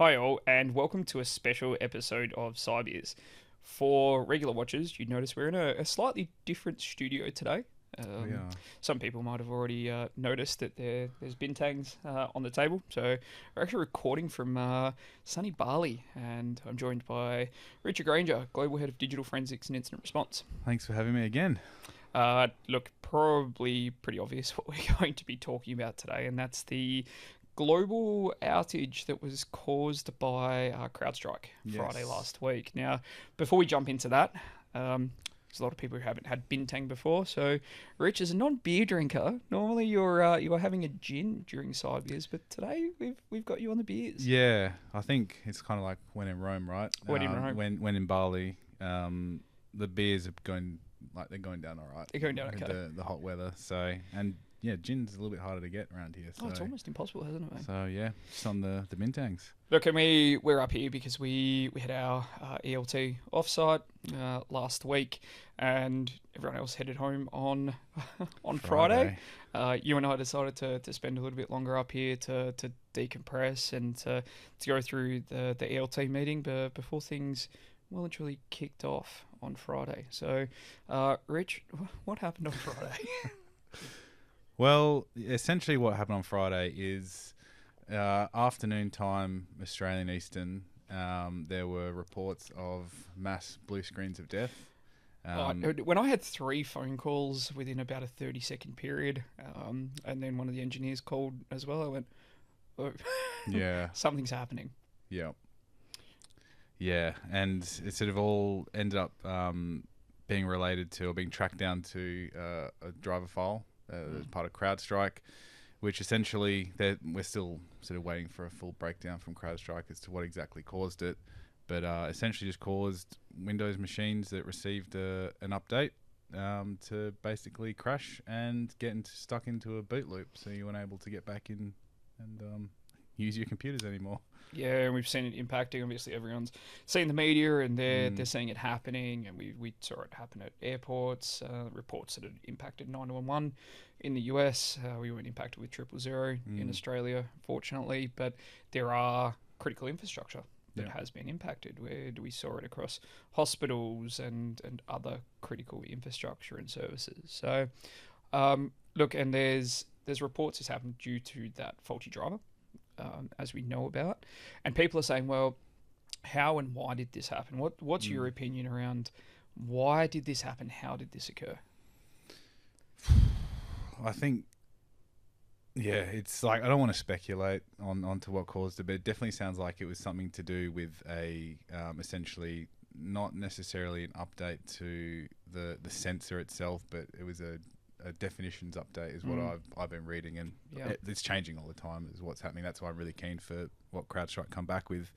Hi all, and welcome to a special episode of Cybeers. For regular watchers, you'd notice we're in a slightly different studio today. We Um, are. some people might have already noticed that there's bintangs on the table. So we're actually recording from sunny Bali, and I'm joined by Richard Granger, Global Head of Digital Forensics and Incident Response. Thanks for having me again. Look, probably pretty obvious what we're going to be talking about today, and that's the global outage that was caused by CrowdStrike Friday Yes. last week. Now, before we jump into that, there's a lot of people who haven't had bintang before. So, Rich, as a non-beer drinker, normally you are having a gin during side beers, but today we've got you on the beers. Yeah, I think it's kind of like when in Rome, right? When in Rome. When in Bali, the beers are going they're going down all right. They're going down with okay. the hot weather. So and yeah, gin's a little bit harder to get around here. So Oh, it's almost impossible, hasn't it, mate? so yeah, just on the bintangs. Look, and we're up here because we had our ELT offsite last week, and everyone else headed home on on Friday. You and I decided to spend a little bit longer up here to decompress and to go through the ELT meeting before things well and truly kicked off on Friday. So, Rich, what happened on Friday? Well, essentially what happened on Friday is afternoon time, Australian Eastern, there were reports of mass blue screens of death. When I had 3 phone calls within about a 30-second period, and then one of the engineers called as well, I went, oh, Yeah, something's happening. yeah, yeah. And it sort of all ended up being related to or being tracked down to a driver file as part of CrowdStrike, which essentially we're still sort of waiting for a full breakdown from CrowdStrike as to what exactly caused it. But essentially just caused Windows machines that received an update to basically crash and get stuck into a boot loop, so you weren't able to get back in and use your computers anymore. Yeah, and we've seen it impacting. Obviously, everyone's seen the media, and they're seeing it happening. And we saw it happen at airports. Reports that it impacted 911 in the US. We weren't impacted with 000 in Australia, fortunately. But there are critical infrastructure that has been impacted. Where we saw it across hospitals and other critical infrastructure and services. So, look, and there's reports this happened due to that faulty driver. As we know about, and people are saying, well, how and why did this happen? What's your opinion around why did this happen? How did this occur? I think, yeah, it's like I don't want to speculate onto what caused it, but it definitely sounds like it was something to do with a essentially not necessarily an update to the sensor itself, but it was a definitions update is what I've been reading, and it's changing all the time is what's happening. That's why I'm really keen for what CrowdStrike come back with.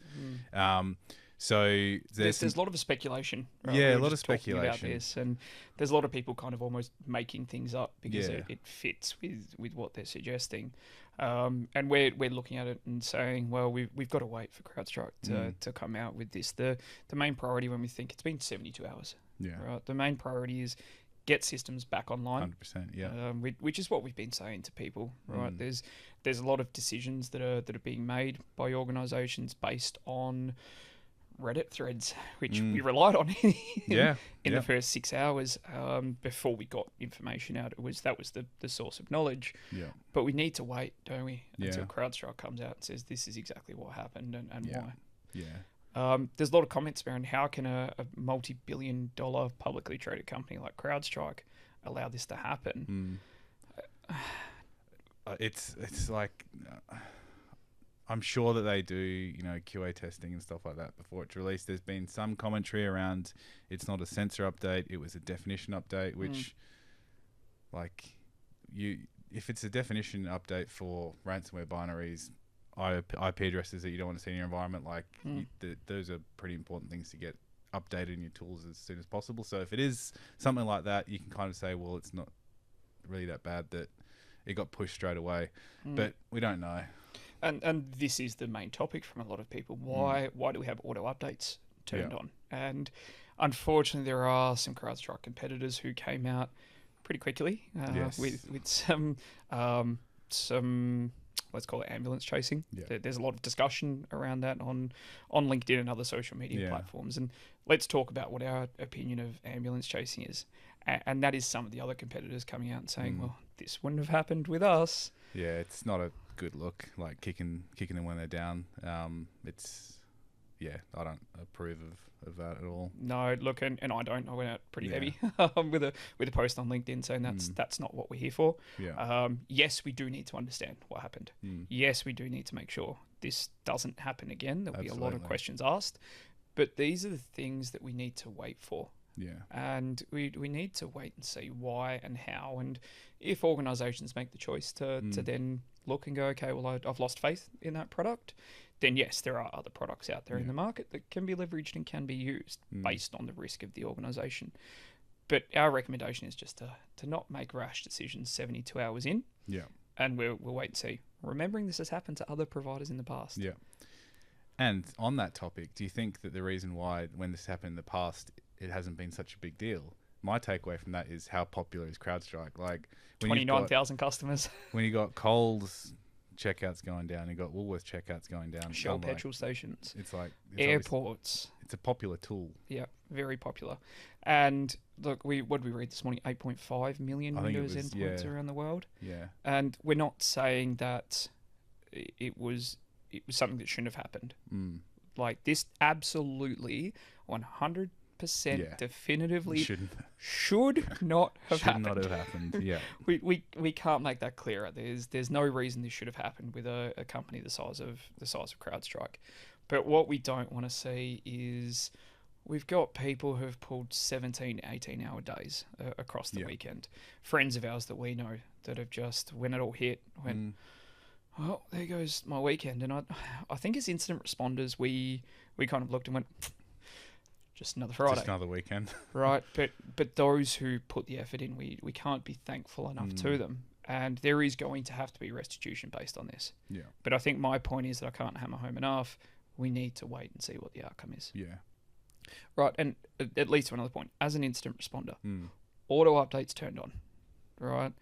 So there's a lot of speculation. Right? Yeah, we a were lot of just talking speculation about this, and there's a lot of people kind of almost making things up because it fits with what they're suggesting. And we're looking at it and saying, well, we've got to wait for CrowdStrike to come out with this. The main priority when we think it's been 72 hours. Yeah. Right. The main priority is get systems back online. 100%. Yeah. Which is what we've been saying to people, right? There's a lot of decisions that are being made by organisations based on Reddit threads, which we relied on in the first 6 hours before we got information out. That was the source of knowledge. Yeah. But we need to wait, don't we, until Yeah. CrowdStrike comes out and says this is exactly what happened and why. Yeah. There's a lot of comments around how can a multi-billion-dollar publicly traded company like CrowdStrike allow this to happen? It's like I'm sure that they do QA testing and stuff like that before it's released. There's been some commentary around it's not a sensor update, it was a definition update, which if it's a definition update for ransomware binaries, IP addresses that you don't want to see in your environment, those are pretty important things to get updated in your tools as soon as possible. So if it is something like that, you can kind of say, well, it's not really that bad that it got pushed straight away, but we don't know. And this is the main topic from a lot of people. Why do we have auto updates turned on? And unfortunately, there are some CrowdStrike competitors who came out pretty quickly with some let's call it ambulance chasing. Yeah. There's a lot of discussion around that on LinkedIn and other social media platforms. And let's talk about what our opinion of ambulance chasing is. And that is some of the other competitors coming out and saying, well, this wouldn't have happened with us. Yeah, it's not a good look, like kicking them when they're down. I don't approve of that at all. No, look, and I don't. I went out pretty heavy with a post on LinkedIn saying that's not what we're here for. Yeah. Yes, we do need to understand what happened. Yes, we do need to make sure this doesn't happen again. There'll be a lot of questions asked. But these are the things that we need to wait for. Yeah. And we need to wait and see why and how. And if organisations make the choice to then look and go, okay, well, I've lost faith in that product, then yes, there are other products out there in the market that can be leveraged and can be used based on the risk of the organisation. But our recommendation is just to not make rash decisions 72 hours in. Yeah. And we'll wait and see. Remembering this has happened to other providers in the past. Yeah. And on that topic, do you think that the reason why, when this happened in the past, it hasn't been such a big deal? My takeaway from that is how popular is CrowdStrike. Like 29,000 customers. When you got Coles checkouts going down, you got Woolworths checkouts going down. Shell petrol stations. It's like airports. It's a popular tool. Yeah, very popular. And look, what did we read this morning? 8.5 million Windows endpoints around the world. Yeah. And we're not saying that it was something that shouldn't have happened. Like this, absolutely 100% definitively should not have happened. Should not have happened. Yeah. we can't make that clearer. There's no reason this should have happened with a company the size of CrowdStrike. But what we don't want to see is we've got people who've pulled 17, 18-hour days across the weekend. Friends of ours that we know that have just, when it all hit, went, well, there goes my weekend. And I think as incident responders, we kind of looked and went, just another Friday. Just another weekend. Right. But those who put the effort in, we can't be thankful enough to them. And there is going to have to be restitution based on this. Yeah. But I think my point is that I can't hammer home enough. We need to wait and see what the outcome is. Yeah. Right. And at least to another point, as an incident responder, auto updates turned on. Right.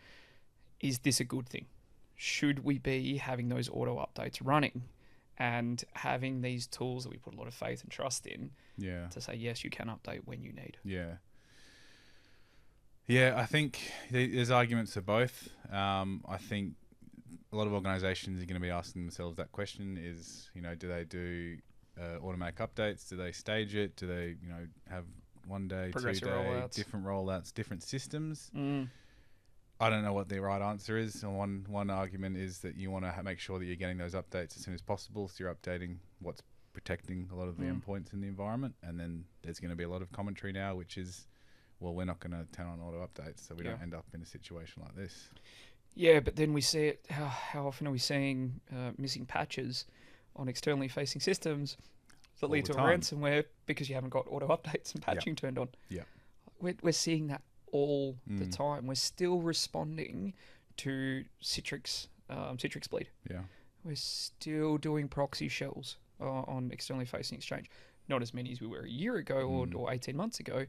Is this a good thing? Should we be having those auto updates running and having these tools that we put a lot of faith and trust in to say, yes, you can update when you need? Yeah. Yeah, I think there's arguments for both. I think a lot of organisations are going to be asking themselves that question is, do they do automatic updates? Do they stage it? Do they, have 1 day, 2 day, rollouts. Different rollouts, different systems? I don't know what the right answer is. And one argument is that you want to make sure that you're getting those updates as soon as possible, so you're updating what's protecting a lot of the endpoints in the environment. And then there's going to be a lot of commentary now, which is, well, we're not going to turn on auto updates, so we don't end up in a situation like this. Yeah, but then we see it. How often are we seeing missing patches on externally facing systems that lead to a ransomware because you haven't got auto updates and patching turned on? Yeah, we're seeing that all the time. We're still responding to Citrix bleed. Yeah, we're still doing proxy shells on externally facing Exchange. Not as many as we were a year ago or 18 months ago,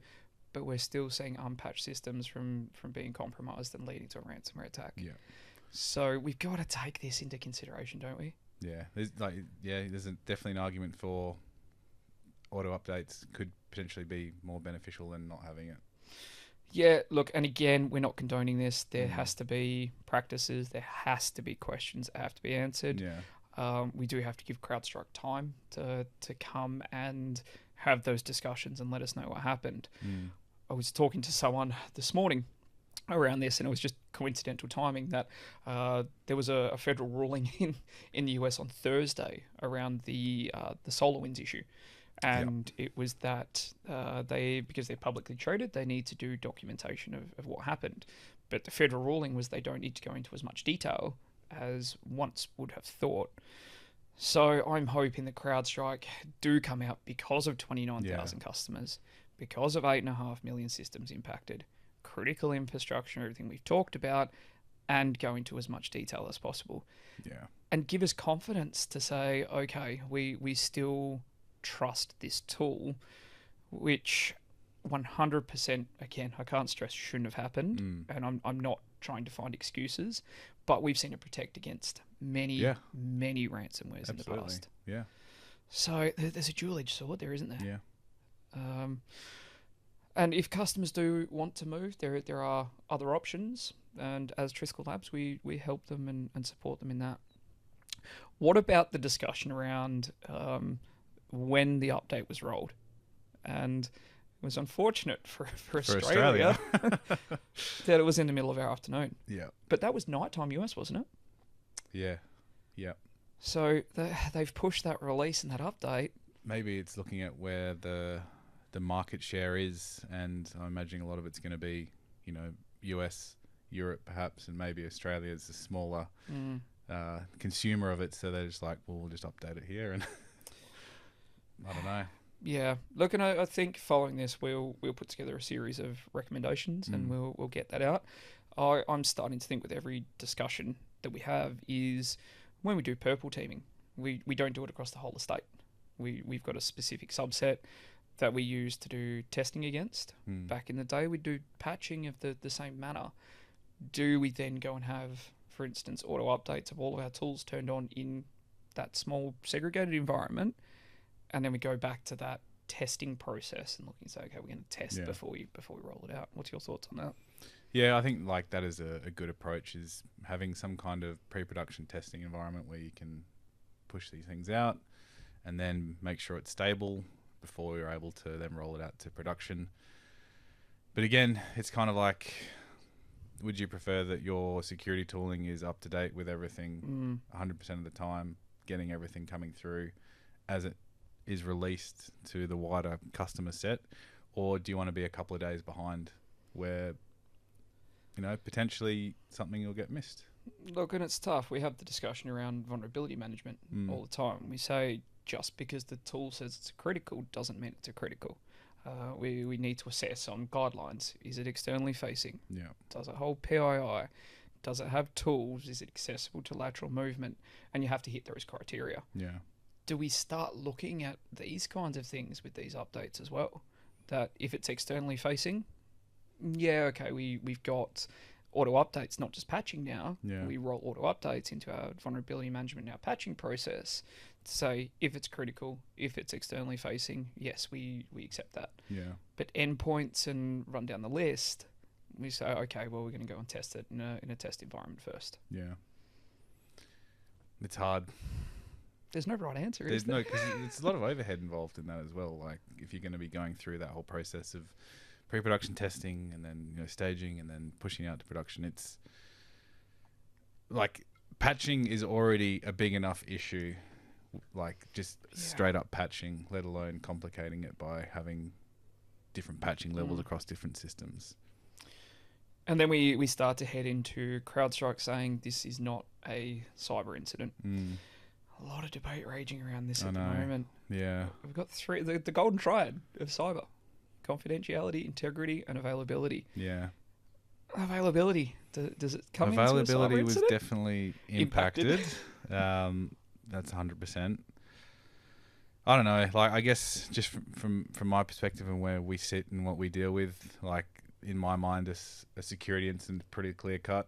but we're still seeing unpatched systems from being compromised and leading to a ransomware attack. Yeah. So we've got to take this into consideration, don't we? Yeah. There's definitely an argument for auto updates could potentially be more beneficial than not having it. Yeah, look, and again, we're not condoning this. There has to be practices. There has to be questions that have to be answered. Yeah. We do have to give CrowdStrike time to come and have those discussions and let us know what happened. I was talking to someone this morning around this, and it was just coincidental timing that there was a federal ruling in the US on Thursday around the SolarWinds issue. And it was that because they're publicly traded, they need to do documentation of what happened. But the federal ruling was they don't need to go into as much detail as once would have thought. So I'm hoping that CrowdStrike do come out because of 29,000 customers, because of 8.5 million systems impacted, critical infrastructure, everything we've talked about, and go into as much detail as possible. Yeah. And give us confidence to say, okay, we still trust this tool, which 100%, again, I can't stress, shouldn't have happened. And I'm not trying to find excuses, but we've seen it protect against many ransomwares in the past. Yeah. So there's a dual-edged sword there, isn't there? Yeah. And if customers do want to move, there are other options. And as Triskel Labs, we help them and support them in that. What about the discussion around when the update was rolled? And it was unfortunate for Australia that it was in the middle of our afternoon. Yeah. But that was nighttime US, wasn't it? Yeah. Yeah. So they've pushed that release and that update. Maybe it's looking at where the market share is, and I'm imagining a lot of it's going to be, US, Europe perhaps, and maybe Australia is a smaller consumer of it, so they're just like, well, we'll just update it here, and I don't know. Yeah, look, and I think following this, we'll put together a series of recommendations, and we'll get that out. I'm starting to think with every discussion that we have is when we do purple teaming, we don't do it across the whole estate. We've got a specific subset that we use to do testing against. Back in the day, we'd do patching of the same manner. Do we then go and have, for instance, auto updates of all of our tools turned on in that small segregated environment, and then we go back to that testing process and look and say, okay, we're going to test before we roll it out? What's your thoughts on that? Yeah, I think like that is a good approach, is having some kind of pre-production testing environment where you can push these things out and then make sure it's stable before you're able to then roll it out to production. But again, it's kind of like, would you prefer that your security tooling is up to date with everything 100% of the time, getting everything coming through as it is released to the wider customer set? Or do you want to be a couple of days behind where, potentially something will get missed? Look, and it's tough. We have the discussion around vulnerability management all the time. We say just because the tool says it's critical doesn't mean it's a critical. We need to assess on guidelines. Is it externally facing? Yeah. Does it hold PII? Does it have tools? Is it accessible to lateral movement? And you have to hit those criteria. Yeah. Do we start looking at these kinds of things with these updates as well? That if it's externally facing, okay, we've got auto updates, not just patching now. Yeah. We roll auto updates into our vulnerability management and our patching process to say if it's critical, if it's externally facing, yes, we accept that. Yeah. But endpoints and run down the list, we say, okay, well, we're going to go and test it in a test environment first. Yeah. It's hard. There's no right answer, There's is there? no, because there's a lot of overhead involved in that as well. Like if you're going to be going through that whole process of pre-production testing and then staging and then pushing out to production, it's like patching is already a big enough issue, like just straight up patching, let alone complicating it by having different patching levels across different systems. And then we start to head into CrowdStrike saying this is not a cyber incident. A lot of debate raging around this at the moment. Yeah. We've got the golden triad of cyber: confidentiality, integrity, and availability. Yeah. Availability. Does it come into a cyber incident? Availability was definitely impacted. That's 100%. I don't know. Like, I guess just from my perspective and where we sit and what we deal with, like in my mind, a security incident pretty clear cut.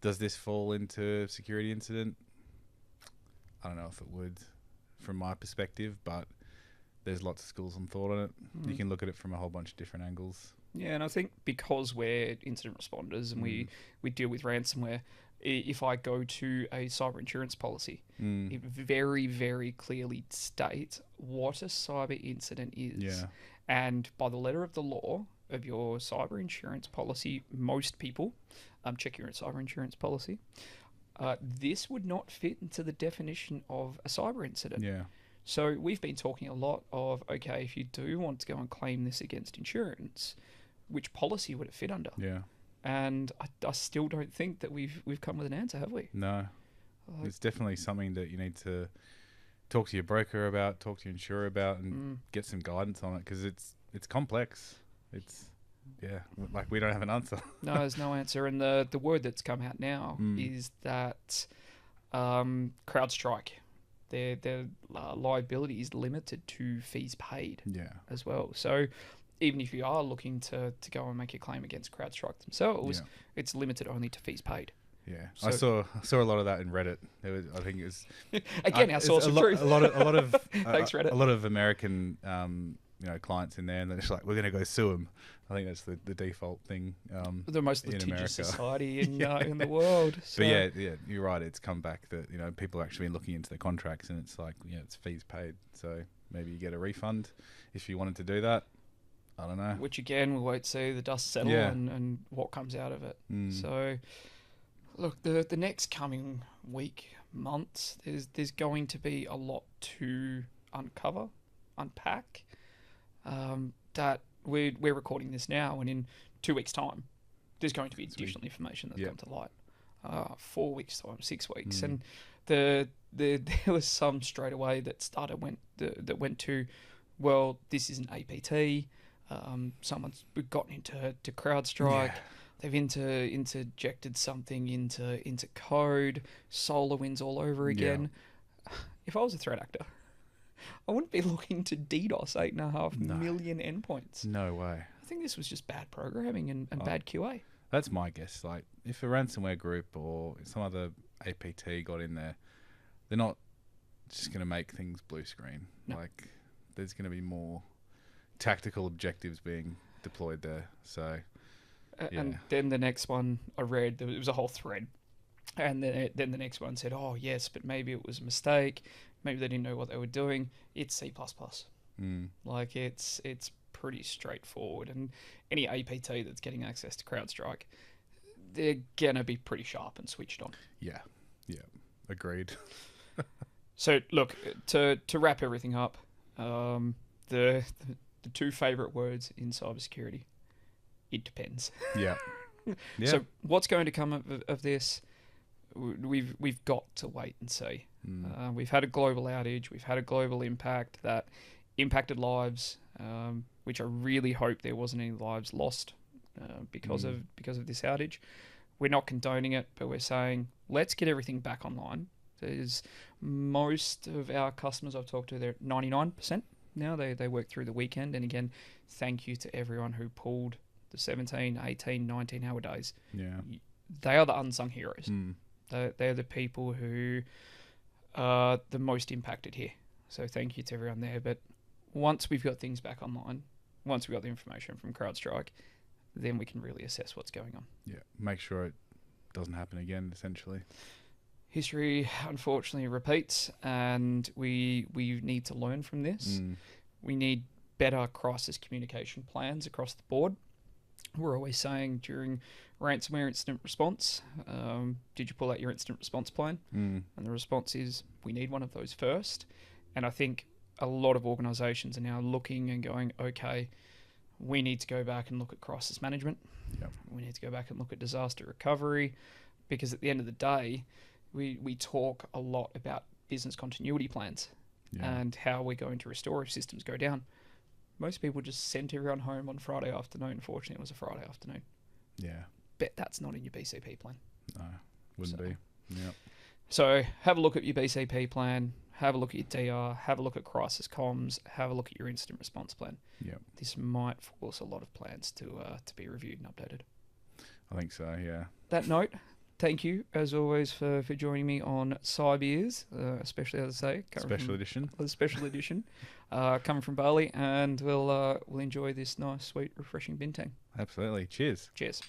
Does this fall into security incident? I don't know if it would, from my perspective, but there's lots of schools and thought on it. You can look at it from a whole bunch of different angles. Yeah, and I think because we're incident responders and we deal with ransomware, if I go to a cyber insurance policy, it very, very clearly states what a cyber incident is. Yeah. And by the letter of the law of your cyber insurance policy, most people, check your cyber insurance policy, this would not fit into the definition of a cyber incident. Yeah. So we've been talking a lot of, okay, if you do want to go and claim this against insurance, which policy would it fit under? Yeah. And I still don't think that we've come with an answer, have we? No. It's definitely something that you need to talk to your broker about, talk to your insurer about, and get some guidance on it, because it's complex. It's, like we don't have an answer. No, there's no answer. And the word that's come out now is that CrowdStrike, their liability is limited to fees paid as well. So even if you are looking to go and make a claim against CrowdStrike themselves, it's limited only to fees paid. Yeah, so, I saw a lot of that in Reddit. I think it was again our source of truth. A lot of Thanks, Reddit. A lot of American clients in there, and they're just like, we're going to go sue them. I think that's the default thing. The most litigious America. society in the world. So. But yeah, you're right. It's come back that people have actually been looking into their contracts, and it's like it's fees paid. So maybe you get a refund if you wanted to do that. I don't know. Which again, we'll wait to see the dust settle and what comes out of it. So, look, the next coming week, months, there's going to be a lot to unpack. That we're recording this now, and in 2 weeks' time, there's going to be additional information that's come to light. 4 weeks' time, 6 weeks, and there was some straight away that went to, well, this is an APT. Someone's gotten into CrowdStrike. They've interjected something into code. SolarWinds all over again. If I was a threat actor, I wouldn't be looking to DDoS 8.5 million endpoints. No way. I think this was just bad programming and bad QA. That's my guess. Like, if a ransomware group or some other APT got in there, they're not just going to make things blue screen. No. Like, there's going to be more tactical objectives being deployed there. So, and then the next one I read, it was a whole thread, and then the next one said, "Oh yes, but maybe it was a mistake. Maybe they didn't know what they were doing. It's C++. Like it's pretty straightforward. And any APT that's getting access to CrowdStrike, they're gonna be pretty sharp and switched on. Yeah, agreed. So look, to wrap everything up, the two favorite words in cybersecurity: it depends. Yeah. So what's going to come of this? We've got to wait and see. We've had a global outage. We've had a global impact that impacted lives, which I really hope there wasn't any lives lost because of this outage. We're not condoning it, but we're saying let's get everything back online. There's most of our customers I've talked to, they're 99% now. They work through the weekend, and again, thank you to everyone who pulled the 17, 18, 19-hour days. Yeah, they are the unsung heroes. They're the people who are the most impacted here. So thank you to everyone there. But once we've got things back online, once we've got the information from CrowdStrike, then we can really assess what's going on. Yeah, make sure it doesn't happen again, essentially. History, unfortunately, repeats, and we need to learn from this. We need better crisis communication plans across the board. We're always saying during ransomware incident response, did you pull out your incident response plan? And the response is, we need one of those first. And I think a lot of organisations are now looking and going, okay, we need to go back and look at crisis management. We need to go back and look at disaster recovery, because at the end of the day, we talk a lot about business continuity plans and how we're going to restore if systems go down. Most people just sent everyone home on Friday afternoon. Fortunately, it was a Friday afternoon. Yeah. Bet that's not in your BCP plan. No, wouldn't be. Yeah. So have a look at your BCP plan. Have a look at your DR. Have a look at crisis comms. Have a look at your incident response plan. Yeah. This might force a lot of plans to be reviewed and updated. I think so. Yeah. That note. Thank you, as always, for joining me on Cybeers, especially, as I say, special edition. Coming from Bali, and we'll enjoy this nice, sweet, refreshing bintang. Absolutely. Cheers. Cheers.